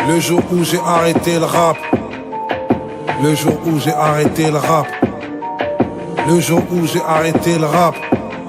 Le jour où j'ai arrêté le rap. Le jour où j'ai arrêté le rap. Le jour où j'ai arrêté le rap.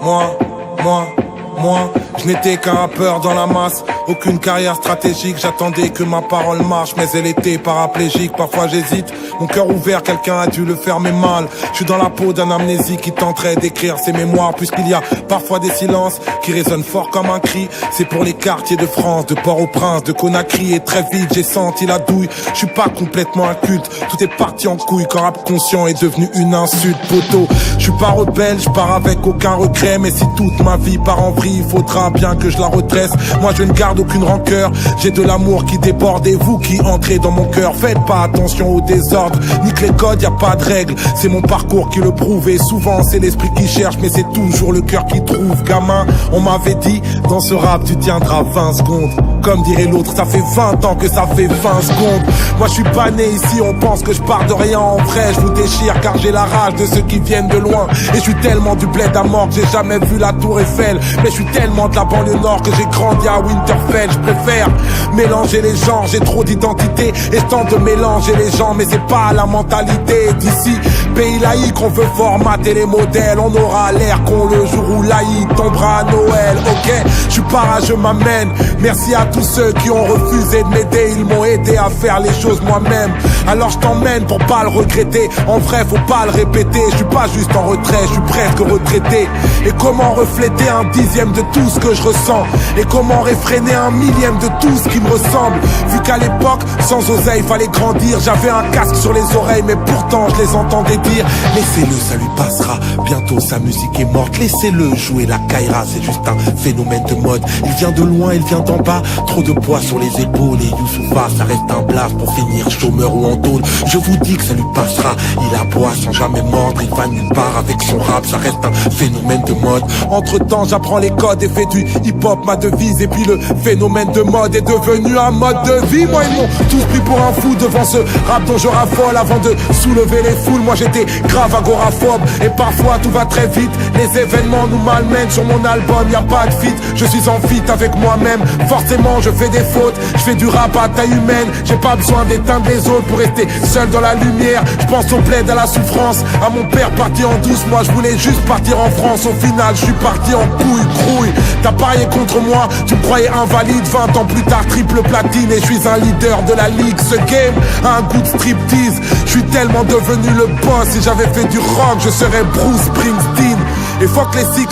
Moi, je n'étais qu'un rappeur dans la masse. Aucune carrière stratégique, j'attendais que ma parole marche. Mais elle était paraplégique, parfois j'hésite. Mon cœur ouvert, quelqu'un a dû le fermer mal. Je suis dans la peau d'un amnésique qui tenterait d'écrire ses mémoires. Puisqu'il y a parfois des silences qui résonnent fort comme un cri. C'est pour les quartiers de France, de Port-au-Prince, de Conakry. Et très vite j'ai senti la douille. Je suis pas complètement inculte, tout est parti en couille. Quand rap conscient est devenu une insulte, poteau. Je suis pas rebelle, je pars avec aucun regret. Mais si toute ma vie part en vrille, il faudra bien que je la redresse. Moi je ne garde aucune rancœur, j'ai de l'amour qui déborde. Et vous qui entrez dans mon cœur, faites pas attention au désordre. Nique les codes, y a pas de règles, c'est mon parcours qui le prouve. Et souvent c'est l'esprit qui cherche, mais c'est toujours le cœur qui trouve. Gamin, on m'avait dit, dans ce rap tu tiendras 20 secondes. Comme dirait l'autre, ça fait 20 ans que ça fait 20 secondes. Moi je suis pas né ici, on pense que je pars de rien. En vrai je vous déchire car j'ai la rage de ceux qui viennent de loin. Et je suis tellement du bled à mort que j'ai jamais vu la tour Eiffel. Mais je suis tellement de la banlieue nord que j'ai grandi à Winterfell. Je préfère mélanger les genres, j'ai trop d'identité. Et je tente de mélanger les gens, mais c'est pas la mentalité d'ici. Pays laïque, on veut formater les modèles. On aura l'air con le jour où laïque tombera à Noël. Ok, je suis pas je m'amène. Merci à tous ceux qui ont refusé de m'aider. Ils m'ont aidé à faire les choses moi-même. Alors je t'emmène pour pas le regretter. En vrai faut pas le répéter. Je suis pas juste en retrait, je suis presque retraité. Et comment refléter un dixième de tout ce que je ressens? Et comment réfréner un millième de tout ce qui me ressemble? Vu qu'à l'époque, sans oseille, fallait grandir. J'avais un casque sur les oreilles, mais pourtant je les entendais dire: laissez-le, ça lui passera. Bientôt sa musique est morte. Laissez-le jouer la Kaira, c'est juste un phénomène de mode. Il vient de loin, il vient d'en bas. Trop de poids sur les épaules. Et Youssoufa, ça reste un blast pour finir chômeur ou en tôle. Je vous dis que ça lui passera. Il aboie sans jamais mordre. Il va nulle part avec son rap. Ça reste un phénomène de mode. Entre temps, j'apprends les codes et fais du hip-hop ma devise. Et puis le phénomène de mode est devenu un mode de vie. Moi, ils m'ont tous pris pour un fou devant ce rap dont je raffole. Avant de soulever les foules, moi j'étais grave agoraphobe. Et parfois tout va très vite. Les événements nous malmènent. Sur mon album, y a pas de feat. Je suis en feat avec moi-même. Forcément, je fais des fautes. Je fais du rap à taille humaine. J'ai pas besoin d'éteindre les autres pour rester seul dans la lumière. Je pense au plaid, à la souffrance. À mon père parti en douce. Moi, je voulais juste partir en France. Au final, je suis parti en couille. T'as parié contre moi. Tu me croyais invalide. 20 ans plus tard, triple platine. Et je suis un leader de la ligue. Ce game a un goût de striptease. Je suis tellement devenu le boss. Si j'avais fait du rock, je serais Bruce Springsteen. Et fuck les 16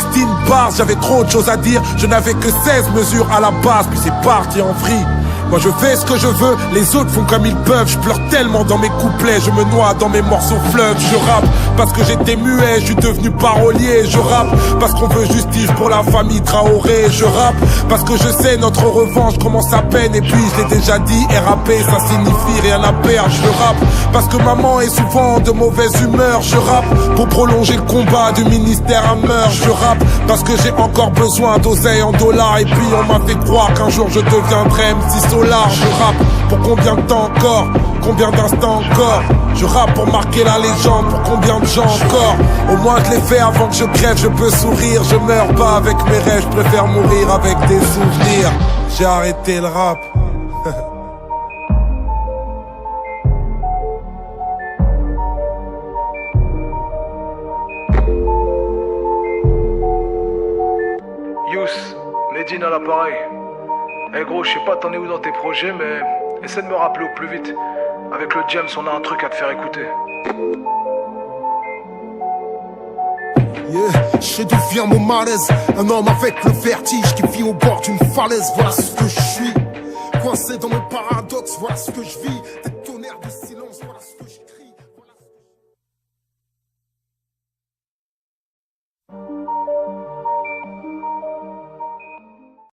bars, j'avais trop de choses à dire. Je n'avais que 16 mesures à la base, puis c'est parti en vrille. Moi je fais ce que je veux, les autres font comme ils peuvent. Je pleure tellement dans mes couplets, je me noie dans mes morceaux fleuves. Je rappe parce que j'étais muet, je suis devenu parolier. Je rappe parce qu'on veut justice pour la famille Traoré. Je rappe parce que je sais notre revanche commence à peine. Et puis je l'ai déjà dit, et rapper ça signifie rien à perdre. Je rappe parce que maman est souvent de mauvaise humeur. Je rappe pour prolonger le combat du ministère à meurtre. Je rappe parce que j'ai encore besoin d'oseille en dollars. Et puis on m'a fait croire qu'un jour je deviendrais MC Solar. Je rappe pour combien de temps encore? Combien d'instants encore? Je rappe pour marquer la légende. Pour combien de gens encore? Au moins je l'ai fait avant que je crève. Je peux sourire, je meurs pas avec mes rêves. Je préfère mourir avec des souvenirs. J'ai arrêté le rap. Youss, Medine à l'appareil. Eh gros, je sais pas t'en es où dans tes projets, mais essaie de me rappeler au plus vite. Avec le James, on a un truc à te faire écouter. Yeah, je deviens mon malaise. Un homme avec le vertige qui vit au bord d'une falaise. Voilà ce que je suis. Coincé dans mon paradoxe, voilà ce que je vis.